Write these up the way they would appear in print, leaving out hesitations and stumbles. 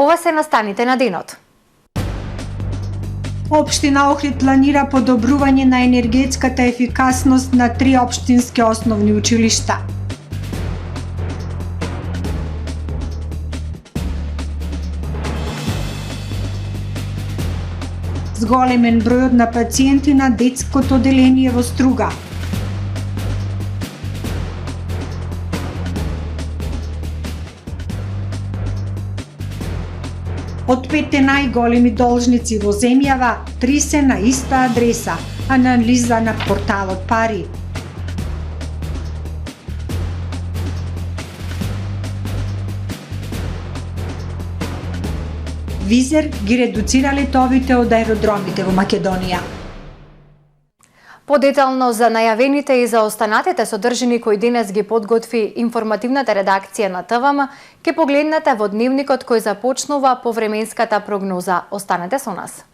Ова се настаните на денот. Општина Охрид планира подобрување на енергетската ефикасност на 3 општински основни училишта. Зголемен бројот на пациенти на детското оделение во Струга. Од 5 најголеми должници во земјава, 3 се на иста адреса, анализа на порталот Пари. Визер ги редуцира летовите од аеродромите во Македонија. Подетално за најавените и за останатите содржини кои денес ги подготви информативната редакција на ТВМ, ке погледнете во дневникот кој започнува по временската прогноза. Останете со нас.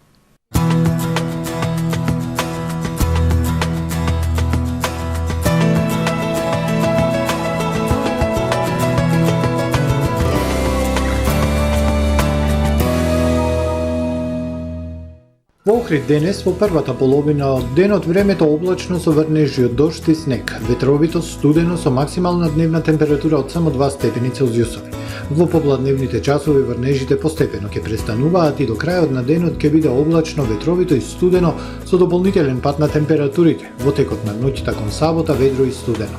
Во Охрид денес во првата половина од денот времето облачно со врнежи од дожд и снег, ветровито студено со максимална дневна температура од само 2 степени Целзиусови. Во попладневните часови врнежите постепено ќе престануваат и до крајот на денот ќе биде облачно, ветровито и студено со дополнителен пат на температурите. Во текот на ноќта кон сабота ведро и студено.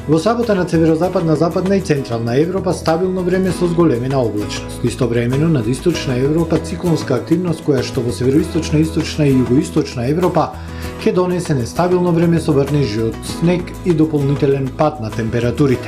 Во сабота на северозападна, западна и централна Европа стабилно време со зголемена облачност. Истовремено над источна Европа циклонска активност која што во североисточна, источна и југоисточна Европа ќе донесе нестабилно време со врнежи од снег и дополнителен пат на температурите.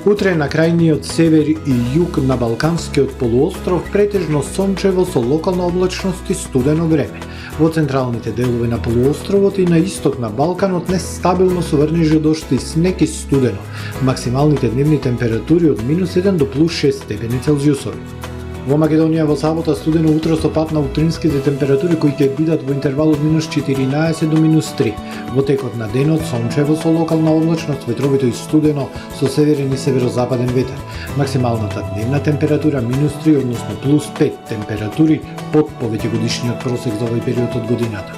Утре на крајниот север и југ на Балканскиот полуостров претежно сончево со локална облачност и студено време. Во централните делови на полуостровот и на исток на Балканот нестабилно со врнежи од дожд и снег и студено. Максималните дневни температури од -1 до +6 степени Целзиусови. Во Македонија во сабота студено утро со пат на утринските температури кои ќе бидат во интервал од -14 до -3. Во текот на денот сончево со локална облачност, ветровито и студено со северен и северозападен ветер. Максималната дневна температура -3, односно +5 температури под повеќегодишниот просек за овој период од годината.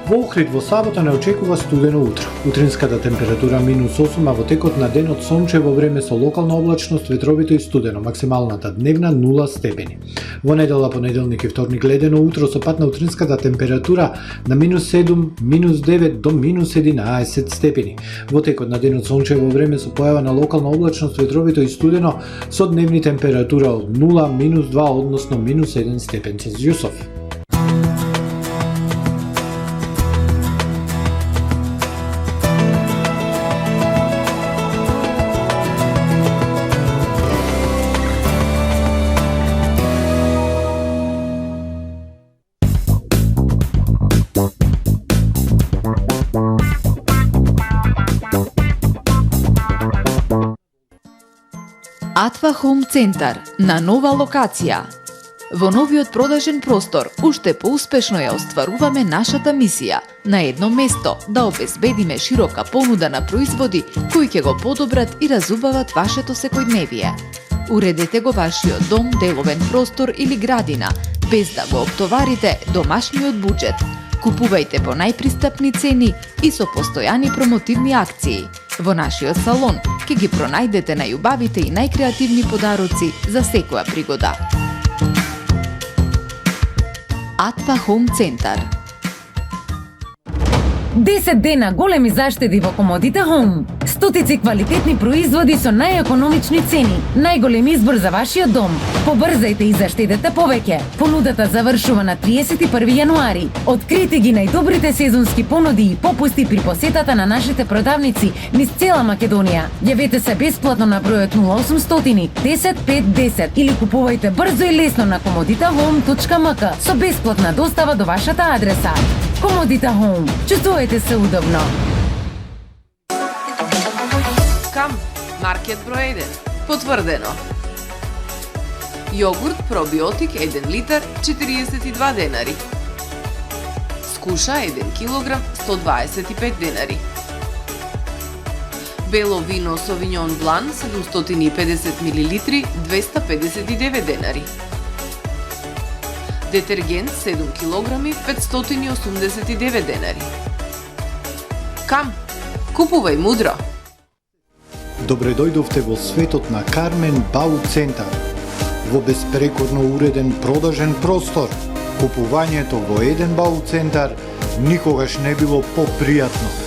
Во Охрид во сабота не очекува студено утро. Утринската температура -8, а во текот на денот сончево време со локална облачност, ветровито и студено, максималната дневна 0 степени. Во недела, понеделник и вторник ледено утро со пат на утринската температура на -7, -9 до -11 степени. Во текот на денот сончево време со појава на локална облачност, ветровито и студено со дневни температура од 0, -2, односно -1 степен Целзиусов. Атва Хоум Центар на нова локација. Во новиот продажен простор уште поуспешно ја остваруваме нашата мисија на едно место да обезбедиме широка понуда на производи кои ќе го подобрат и разубават вашето секојдневие. Уредете го вашиот дом, деловен простор или градина без да го оптоварите домашниот буџет. Купувајте по најпристапни цени и со постојани промотивни акции. Во нашиот салон ќе ги пронајдете најубавите и најкреативни подароци за секоја пригода. Атва Хоум Центар. 10 дена големи заштеди во Комодита Хоум. Стотици квалитетни производи со најекономични цени. Најголем избор за вашиот дом. Побрзајте и заштедете повеќе. Понудата завршува на 31 јануари. Открите ги најдобрите сезонски понуди и попусти при посетата на нашите продавници низ цела Македонија. Јавете се бесплатно на бројот 0800 10 5 10 или купувајте брзо и лесно на comoditahome.mk со бесплатна достава до вашата адреса. Комодита Хоум. Чувствувате се удобно. Кам, маркет број 1. Потврдено. Јогурт пробиотик 1 литар 42 денари. Скуша 1 килограм 125 денари. Бело вино Совиньон Блан 750 милилитри 259 денари. Детергент 7 кг 589 денари. Кам, купувај мудро. Добре дојдовте во светот на Кармен Бау Центар. Во беспрекорно уреден продажен простор, купувањето во еден Бау Центар никогаш не било попријатно.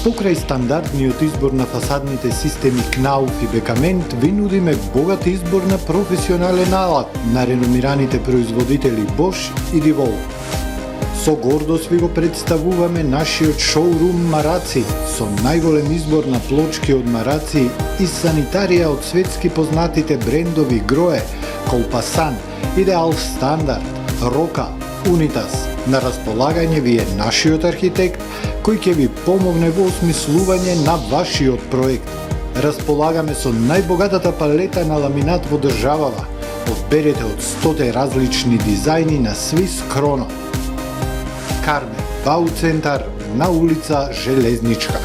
Покрај стандардниот избор на фасадните системи Кнауф и Бекамент, ви нудиме богат избор на професионален алат на реномираните производители Bosch и Divol. Со гордост ви го представуваме нашиот шоурум Мараци, со најголем избор на плочки од Мараци и санитарија од светски познатите брендови Грое, Колпасан, Идеал Стандард, Рока, Унитас. На располагање ви е нашиот архитект, кој ќе ви помогне во осмислување на вашиот проект. Располагаме со најбогатата палета на ламинат во државава. Одберете од 100 различни дизајни на Свис Кроно. Кармен Бау Центар на улица Железничка.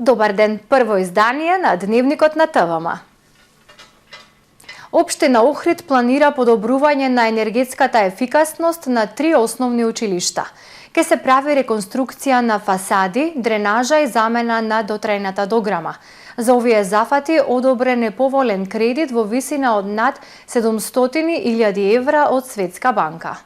Добар ден, прво издание на Дневникот на ТВМ. Општина Охрид планира подобрување на енергетската ефикасност на 3 основни училишта. Ке се прави реконструкција на фасади, дренажа и замена на дотрајната дограма. За овие зафати одобрен е поволен кредит во висина од над 700.000 евра од Светска банка.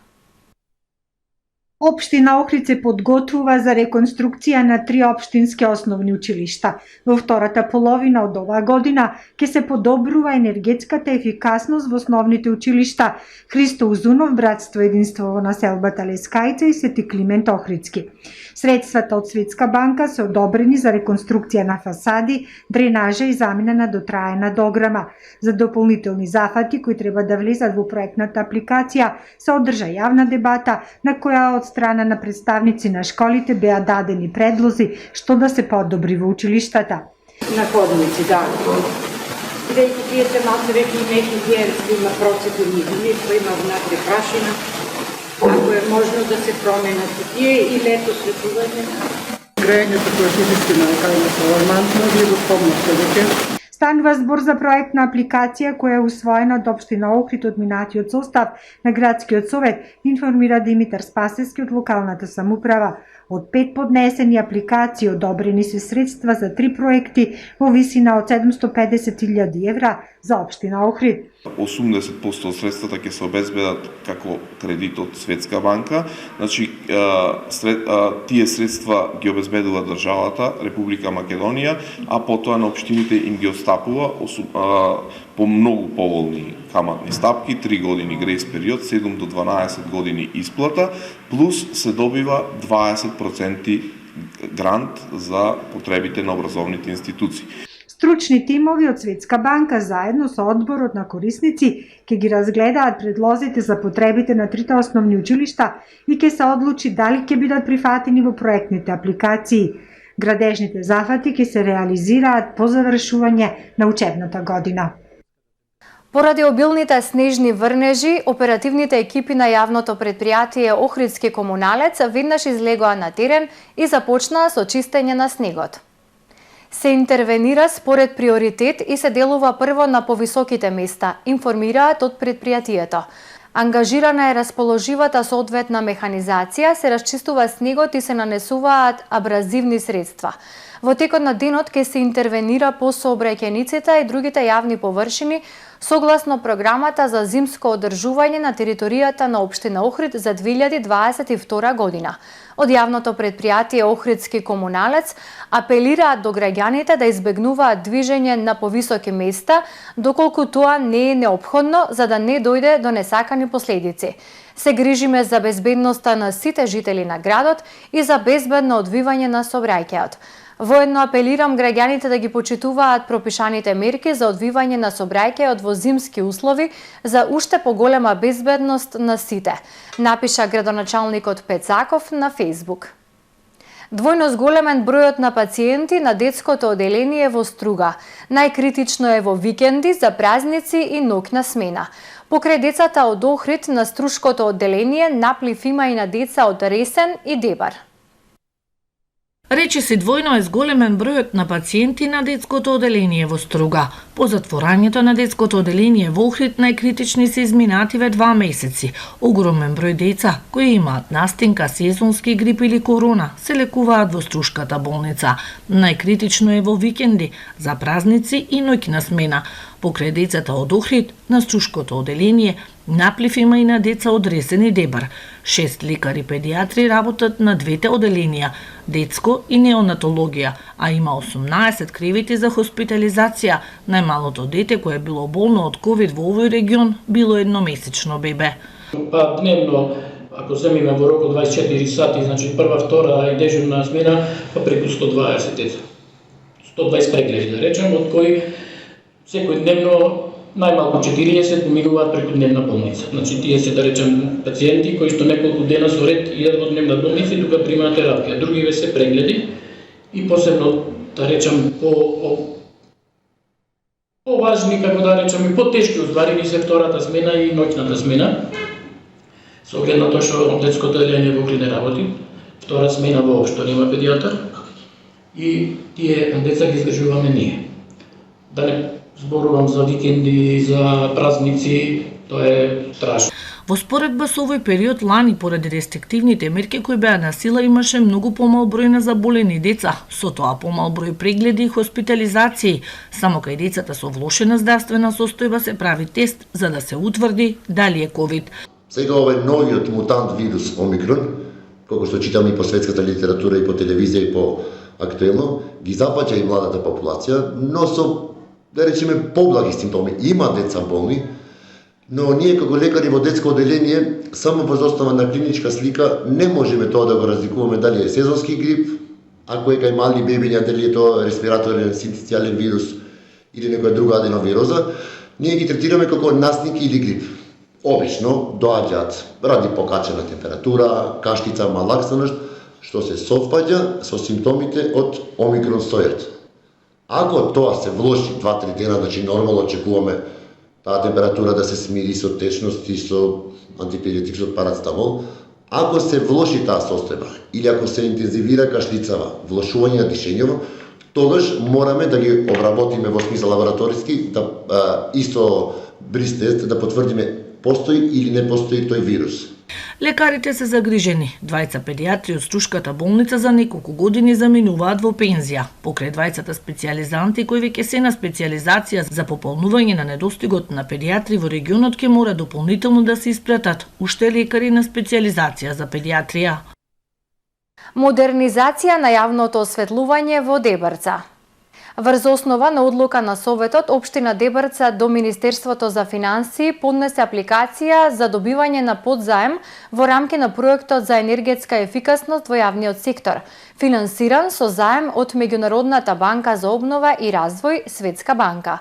Општина Охрид се подготвува за реконструкција на 3 општински основни училишта. Во втората половина од оваа година ќе се подобрува енергетската ефикасност во основните училишта Христо Узунов, Братство единство во населбата Лескајца и Свети Климент Охридски. Средствата од Светска банка се одобрени за реконструкција на фасади, дренажа и замена на дотраена дограма. За дополнителни зафати кои треба да влезат во проектната апликација се одржа јавна дебата на која од страна на представници на школите беа дадени предлози што да се подобри во училиштата. На ходници, да. Бидејќи тие се малце веќе и неки тие има процедурни линии, кои има внатре прашина. Ако е можно да се променат тие и лето светување. Грејањето кое се вистина е кај алармантно, вие го спомнавте веќе. Станува збор за проектна апликација која е усвоена од општина Охрид од минатиот состав на градскиот совет, информира Димитар Спасевски од локалната самоуправа. Од 5 поднесени апликации одобрени се средства за 3 проекти во висина од 750.000 евра за општина Охрид. 80% од средствата ќе се обезбедат како кредит од Светска банка. Значи, тие средства ги обезбедува државата, Република Македонија, а потоа на општините им ги отстапува по многу поволни каматни стапки, 3 години грејс период, 7 до 12 години исплата, плюс се добива 20% грант за потребите на образовните институции. Стручни тимови од Светска банка заедно со одборот на корисници ќе ги разгледаат предлозите за потребите на 3 основни училишта и ќе се одлучи дали ќе бидат прифатени во проектните апликации. Градежните зафати ќе се реализираат по завршување на учебната година. Поради обилните снежни врнежи, оперативните екипи на јавното предпријатие Охридски комуналец веднаш излегоа на терен и започнаа со чистење на снегот. Се интервенира според приоритет и се делува прво на повисоките места, информираат од предпријатието. Ангажирана е расположивата соодветна механизација, се расчистува снегот и се нанесуваат абразивни средства. Во текот на денот ќе се интервенира по сообраќајниците и другите јавни површини согласно програмата за зимско одржување на територијата на општина Охрид за 2022 година. Од јавното предпријатие Охридски комуналец апелираат до граѓаните да избегнуваат движење на повисоки места доколку тоа не е неопходно за да не дојде до несакани последици. Се грижиме за безбедноста на сите жители на градот и за безбедно одвивање на сообраќајот. Воедно апелирам граѓаните да ги почитуваат пропишаните мерки за одвивање на сообраќајот во зимски услови за уште поголема безбедност на сите, напиша градоначалникот Пецаков на Facebook. Двојно зголемен бројот на пациенти на детското оделение во Струга. Најкритично е во викенди, за празници и ноќна смена. Покрај децата од Охрид на Струшкото одделение наплив има и на деца од Ресен и Дебар. Речиси двојно е зголемен бројот на пациенти на детското оделение во Струга. По затворањето на детското оделение во Охрид најкритични се изминативе 2 месеци. Огромен број деца кои имаат настинка, сезонски грип или корона се лекуваат во Струшката болница. Најкритично е во викенди, за празници и ноќна смена. Покрај децата од Охрид на Струшкото оделение наплив има и на деца од Ресен и Дебар. 6 лекари педиатри работат на двете оделенија, детско и неонатологија, а има 18 кревети за хоспитализација. Најмалото дете кое било болно од ковид во овој регион било едномесечно бебе. Па дневно, ако земиме во рок од 24 сати, значи прва, втора и дежурна смена, па преку 120 деца. 120 прегледи, да речем, од кои секој дневно најмалку 40 минуваат преку дневна болница. Значи тие се, да речем, пациенти кои што неколку дена со ред идат во дневна болница и тука примаат терапија. Другиве се прегледи и посебно, да речем, поважни, како да речем, и потешки уствари се втората смена и ноќната смена. Со оглед на тоа што детското оделение во Охрид не работи, втора смена воопшто нема педијатар и тие деца ги издржуваме ние. Да не зборувам за викенди, за празници, тоа е страшно. Во споредба со овој период лани, поради рестриктивните мерки кои беа на сила, имаше многу помал број на заболени деца, со тоа помал број прегледи и хоспитализации. Само кај децата со влошена здравствена состојба се прави тест за да се утврди дали е ковид. Сега овој новиот мутант вирус Омикрон, колку што читаме и по светската литература и по телевизија и по актуелно, ги запаќа и младата популација, но со, да речеме, поблаги симптоми. Има деца болни, но ние како лекари во детско оделение, само воз основа на клиничка слика, не можеме тоа да го разликуваме дали е сезонски грип, ако е кај мали бебиња, дали е тоа респираторен синтицијален вирус или некоја друга аденовироза, ние ги третираме како настинки или грип. Обично доаѓаат ради покачена температура, каштица, малаксаност, што се совпаѓа со симптомите од Омикрон сојот. Ако тоа се влоши 2-3 дена, значи нормално очекуваме таа температура да се смири со течност и со антипиретик, со парацетамол. Ако се влоши таа состојба или ако се интензивира кашлицава, влошување на дишењето, тогаш мораме да ги обработиме во смисла лабораториски, да исто бриз тест да потврдиме постои или не постои тој вирус. Лекарите се загрижени. Двајца педиатри од Струшката болница за неколку години заминуваат во пензија. Покрај двајцата специјализанти кои веќе се на специјализација за пополнување на недостигот на педиатри во регионот ќе мора дополнително да се испратат уште лекари на специјализација за педиатрија. Модернизација на јавното осветлување во Дебрца. Врз основа на одлука на Советот, Општина Дебрца до Министерството за финансии поднесе апликација за добивање на подзаем во рамки на проектот за енергетска ефикасност во јавниот сектор, финансиран со заем од Меѓународната банка за обнова и развој Светска банка.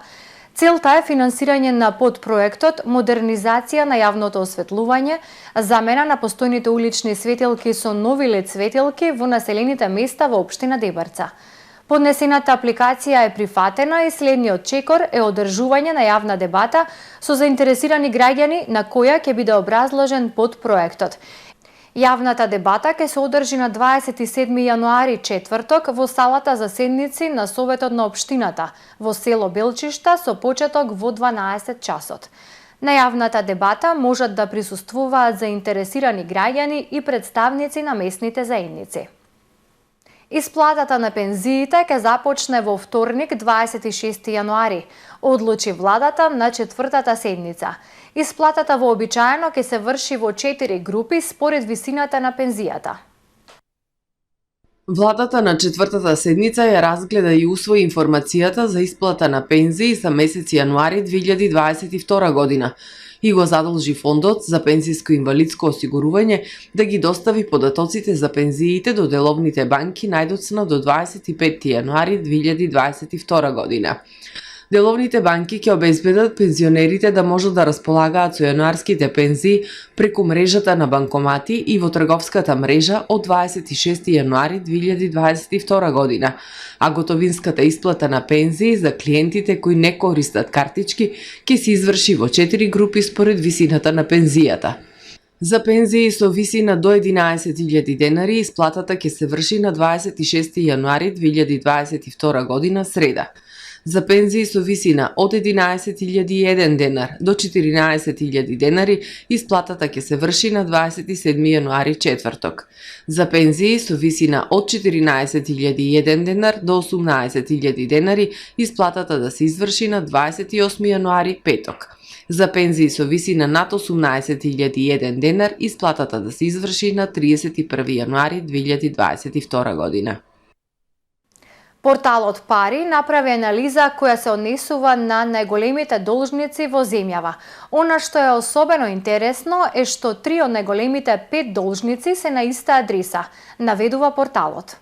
Целта е финансирање на подпроектот модернизација на јавното осветлување, замена на постојните улични светилки со нови лед светилки во населените места во Општина Дебрца. Поднесената апликација е прифатена и следниот чекор е одржување на јавна дебата со заинтересирани граѓани на која ќе биде образложен подпроектот. Јавната дебата ќе се одржи на 27 јануари, четврток, во салата за седници на Советот на Општината во село Белчишта со почеток во 12 часот. На јавната дебата можат да присуствуваат заинтересирани граѓани и представници на местните заедници. Исплатата на пензиите ќе започне во вторник 26 јануари, одлучи владата на четвртата седница. Исплатата вообичаено ќе се врши во 4 групи според висината на пензијата. Владата на четвртата седница ја разгледа и усвои информацијата за исплата на пензии за месец јануари 2022 година. и го задолжи Фондот за пензиско и инвалидско осигурување да ги достави податоците за пензиите до деловните банки најдоцна до 25 јануари 2022 година. Деловните банки ќе обезбедат пензионерите да можат да располагаат со јануарските пензии преку мрежата на банкомати и во трговската мрежа од 26 јануари 2022 година, а готовинската исплата на пензии за клиентите кои не користат картички ќе се изврши во 4 групи според висината на пензијата. За пензии со висина до 11.000 денари исплатата ќе се врши на 26 јануари 2022 година среда. За пензии со висина од 11.001 денар до 14.000 денари исплатата ќе се врши на 27 јануари четврток. За пензии со висина од 14.001 денар до 18.000 денари исплатата да се изврши на 28 јануари петок. За пензии со висина над 18.001 денар исплатата да се изврши на 31 јануари 2022 година. Порталот Пари направи анализа која се однесува на најголемите должници во земјава. Она што е особено интересно е што 3 од најголемите 5 должници се на иста адреса, наведува порталот.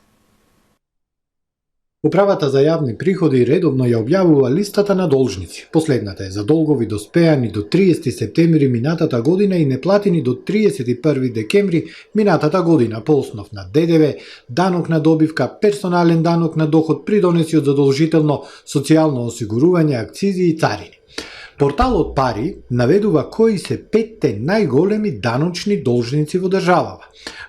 Управата за јавни приходи редовно ја објавува листата на должници. Последната е за долгови доспеани до 30 септември минатата година и неплатени до 31 декември минатата година по основ на ДДВ, данок на добивка, персонален данок на доход, придонеси од задолжително социјално осигурување, акцизи и царини. Порталот Пари наведува кои се 5 најголеми даночни должници во државава.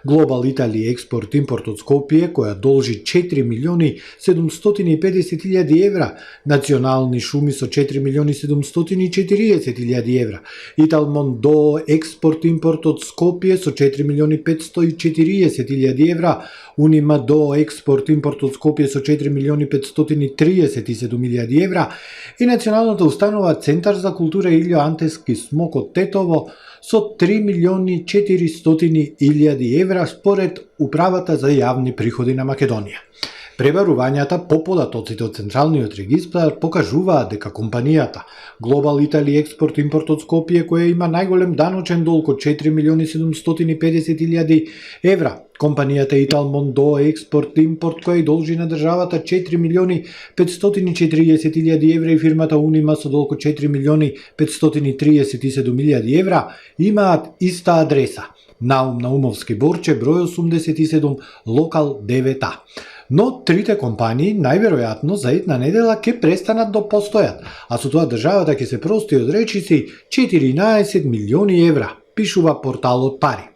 Глобал Итали експорт импорт од Скопје, која должи 4.750.000 евра, Национални шуми со 4.740.000 евра, Италмондо експорт импорт од Скопје со 4.540.000 евра, Унимадо експорт импорт од Скопје со 4.537.000 евра и Националната установа Центар за култура Илјо Антески Смок од Тетово со 3.400.000 евра според Управата за јавни приходи на Македонија. Пребарувањата по податоците од Централниот регистар покажуваат дека компанијата Глобал Итали експорт импорт од Скопје, која има најголем даночен долг од 4.750.000 евра, компанијата Италмондо експорт импорт која должи на државата 4.540.000 евра и фирмата Унима со долг од 4.537.000 евра имаат иста адреса. Наум Наумовски Борче, број 87, локал 9А. Но трите компании најверојатно за една недела ќе престанат да постојат, а со тоа државата ќе се прости од речиси 14 милиони евра, пишува порталот Пари.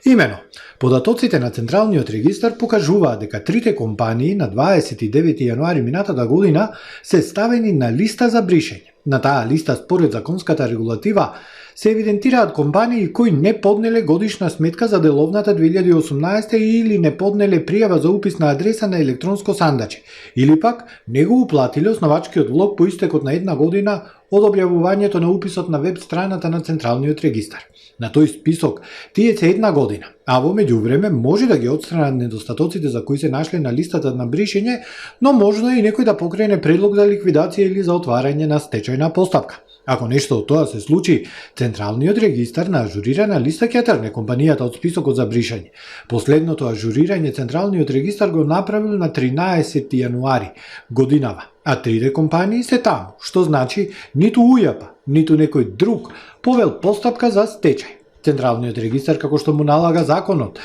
Имено, податоците на Централниот регистар покажуваат дека трите компании на 29 јануари минатата година се ставени на листа за бришење. На таа листа според законската регулатива се евидентираат компании кои не поднеле годишна сметка за деловната 2018 или не поднеле пријава за упис на адреса на електронско сандаче, или пак не го уплатиле основачкиот влог по истекот на една година од објавувањето на уписот на веб страната на Централниот регистар. На тој список тие се една година, а во меѓувреме може да ги отстранат недостатоците за кои се нашле на листата на бришење, но можно и некој да покрене предлог за ликвидација или за отварање на стечајна постапка. Ако нешто од тоа се случи, Централниот регистар на ажурирана листа ќе тргне компанијата од списокот за бришање. Последното ажурирање Централниот регистар го направил на 13 јануари годинава, а трите компании се таму, што значи ниту УЈАП, ниту некој друг повел постапка за стечај. Централниот регистар, како што му налага законот,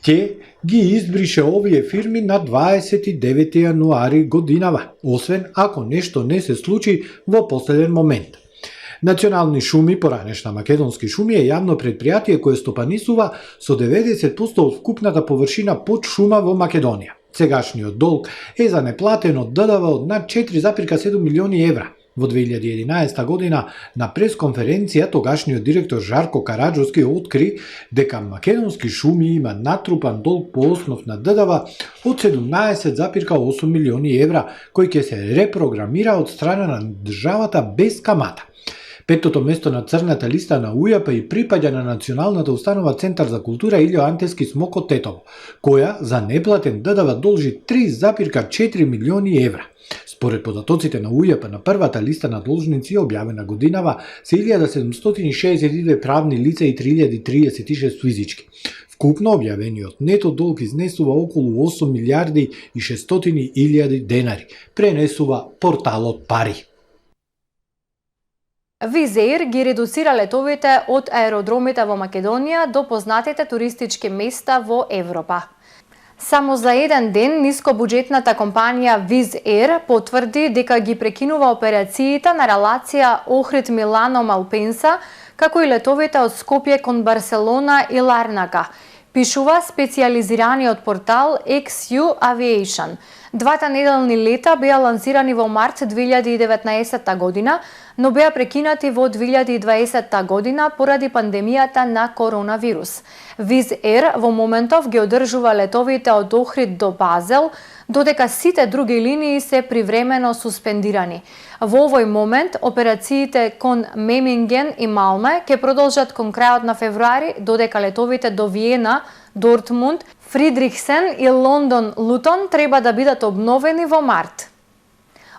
ќе ги избрише овие фирми на 29 јануари годинава, освен ако нешто не се случи во последен момент. Национални шуми, поранешна Македонски шуми, е јавно предпријатие кое стопанисува со 90% од вкупната површина под шума во Македонија. Сегашниот долг е за неплатено ДДВ од над 4,7 милиони евра. Во 2011 година на пресконференција тогашниот директор Жарко Караджовски откри дека Македонски шуми има натрупан долг по основ на ДДВ од 17,8 милиони евра, кој ќе се репрограмира од страна на државата без камата. Петото место на црната листа на УЈАП и припаѓа на Националната установа Центар за култура Илјо Антески Смок од Тетово, која за неплатен ДДВ должи 3,4 милиони евра. Според податоците на УЈП на првата листа на должници објавена годинава се 1762 правни лица и 3036 физички. Вкупно објавениот нето долг изнесува околу 8 милиарди и 600 илјади денари, пренесува порталот Пари. Wizz Air ги редуцира летовите од аеродромите во Македонија до познатите туристички места во Европа. Само за еден ден нискобуџетната компанија Wizz Air потврди дека ги прекинува операциите на релација Охрид-Милано-Малпенса, како и летовите од Скопје кон Барселона и Ларнака, пишува специјализираниот портал XU Aviation. Двата неделни лета беа лансирани во март 2019 година, но беа прекинати во 2020 година поради пандемијата на коронавирус. Wizz Air во моментов ги одржува летовите од Охрид до Базел, додека сите други линии се привремено суспендирани. Во овој момент операциите кон Меминген и Малме ќе продолжат кон крајот на февруари, додека летовите до Виена, Дортмунд, Фридрихсен и Лондон Лутон треба да бидат обновени во март.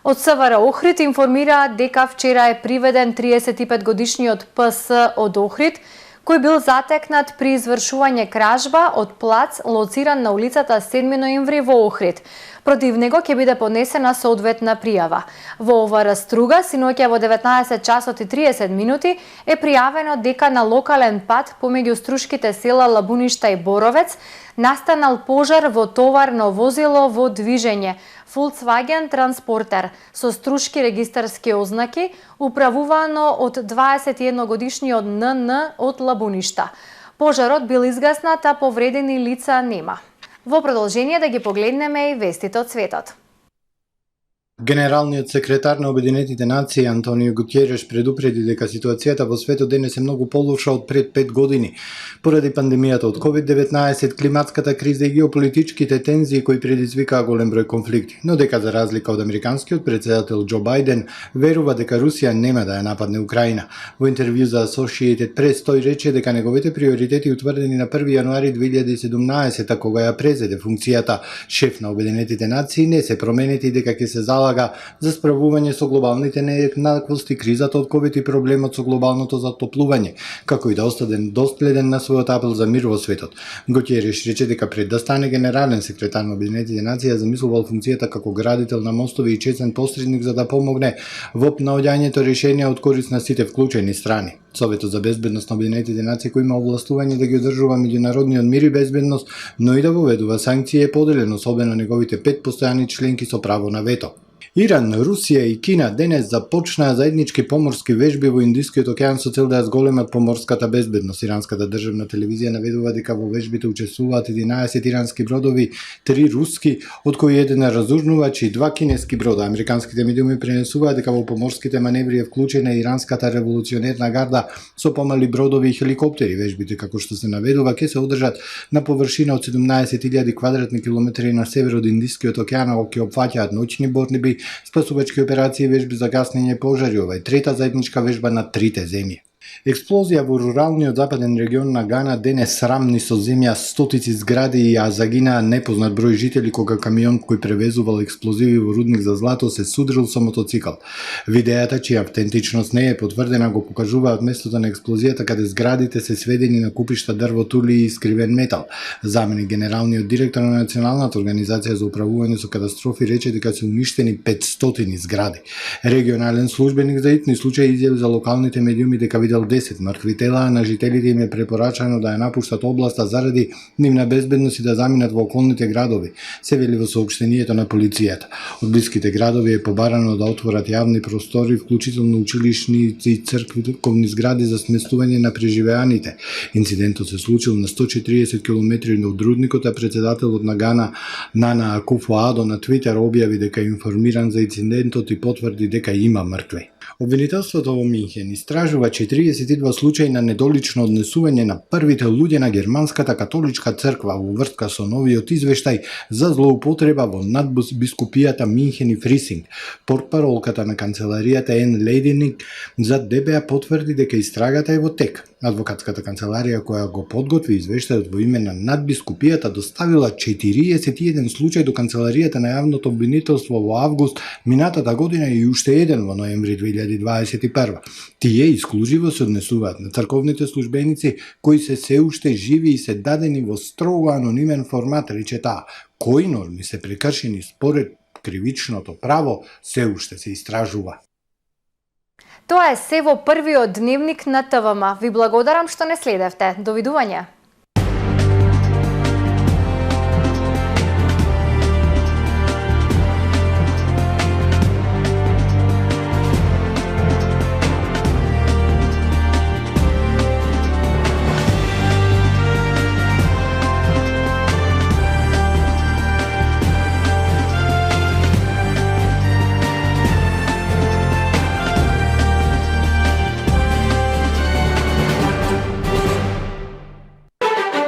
Од СВР Охрид информираат дека вчера е приведен 35-годишниот ПС од Охрид, кој бил затекнат при извршување кражба од плац лоциран на улицата 7 ноември во Охрид. Против него ќе биде поднесена соодветна пријава. Во ова раструга, синоќа во 19 часот и 30 минути, е пријавено дека на локален пат помеѓу струшките села Лабуништа и Боровец настанал пожар во товарно возило во движење Volkswagen Transporter со струшки регистарски ознаки, управувано од 21-годишниот НН од Лабуништа. Пожарот бил изгаснат, а повредени лица нема. Во продолжение да ги погледнеме и вестите од светот. Генералниот секретар на Обединетите нации Антонио Гутереш предупреди дека ситуацијата во светот денес е многу полоша од пред 5 години, поради пандемијата од COVID-19, климатската криза и геополитичките тензии кои предизвикаа голем број конфликти, но дека за разлика од американскиот претседател Џо Бајден верува дека Русија нема да ја нападне Украина. Во интервју за Associated Press тој рече дека неговите приоритети утврдени на 1 јануари 2017 кога ја презеде функцијата шеф на Обединетите нации не се променети и дека ќе се залага за справување со глобалните нееднаквости, кризата од ковид и проблемот со глобалното затоплување, како и да остане доследен на својот апел за мир во светот. Гутереш рече дека пред да стане генерален секретар на Обединетите нации ја замислувал функцијата како градител на мостови и честен посредник за да помогне во наоѓањето решенија од корист на сите вклучени страни. Советот за безбедност на Обединетите нации кој има овластување да ги одржува меѓународниот мир и безбедност, но и да воведува санкции е поделен, особено неговите 5 постојани членки со право на вето. Иран, Русија и Кина денес започнаа заеднички поморски вежби во Индискиот океан со цел да ја зголемат поморската безбедност. Иранската државна телевизија наведува дека во вежбите учествуваат 11 ирански бродови, 3 руски, од кои еден разурнувач и 2 кинески брода. Американските медиуми пренесуваат дека во поморските маневри е вклучена иранската револуционерна гарда со помали бродови и хеликоптери. Вежбите, како што се наведува, ќе се одржат на површина од 17.000 квадратни километри на север од Индискиот океан, кои опфаќаат ноќни борбни, спасувачки операции и вежби за гаснење пожари. Ова е трета заедничка вежба на трите земји. Експлозија во руралниот западен регион на Гана денес срамни со земја стотици згради и загинаа непознат број жители кога камион кој превезувал експлозиви во рудник за злато се судрил со мотоцикл. Видеата, чија автентичност не е потврдена, го покажуваат местото на експлозијата каде зградите се сведени на купишта дрво, тули и искривен метал. Заменик генералниот директор на Националната организација за управување со катастрофи рече дека се уништени 500 згради. Регионален службеник за итни случаи изјави за локалните медиуми дека видел 10 мртви тела, а на жителите им е препорачано да ја напуштат областа заради нивна безбедност и да заминат во околните градови, се вели во соопштението на полицијата. Од блиските градови е побарано да отворат јавни простори, вклучително училишни и црквени згради за сместување на преживеаните. Инцидентот се случил на 140 км од рудникот, а претседателот на Гана Нана Акуфо-Адо на Твитер објави дека е информиран за инцидентот и потврди дека има мртви. Обвинителството во Минхен истражува 42 случаи на недолично однесување на првите луѓе на германската католичка црква во врска со новиот извештај за злоупотреба во надбискупијата Минхен и Фрисинг. Портпаролката на канцеларијата Ен Лейденинг за ДБА потврди дека истрагата е во тек. Адвокатската канцеларија која го подготви извештајот во име на надбискупијата доставила 41 случај до канцеларијата на јавното обвинителство во август минатата година и уште еден во ноември 2021. Тие исклучиво се однесуваат на црковните службеници кои се уште живи и се дадени во строго анонимен формат, рече таа. Кои норми се прекршени според кривичното право се уште се истражува. Тоа е се во првиот дневник на ТВМ. Ви благодарам што не следевте. Довидување.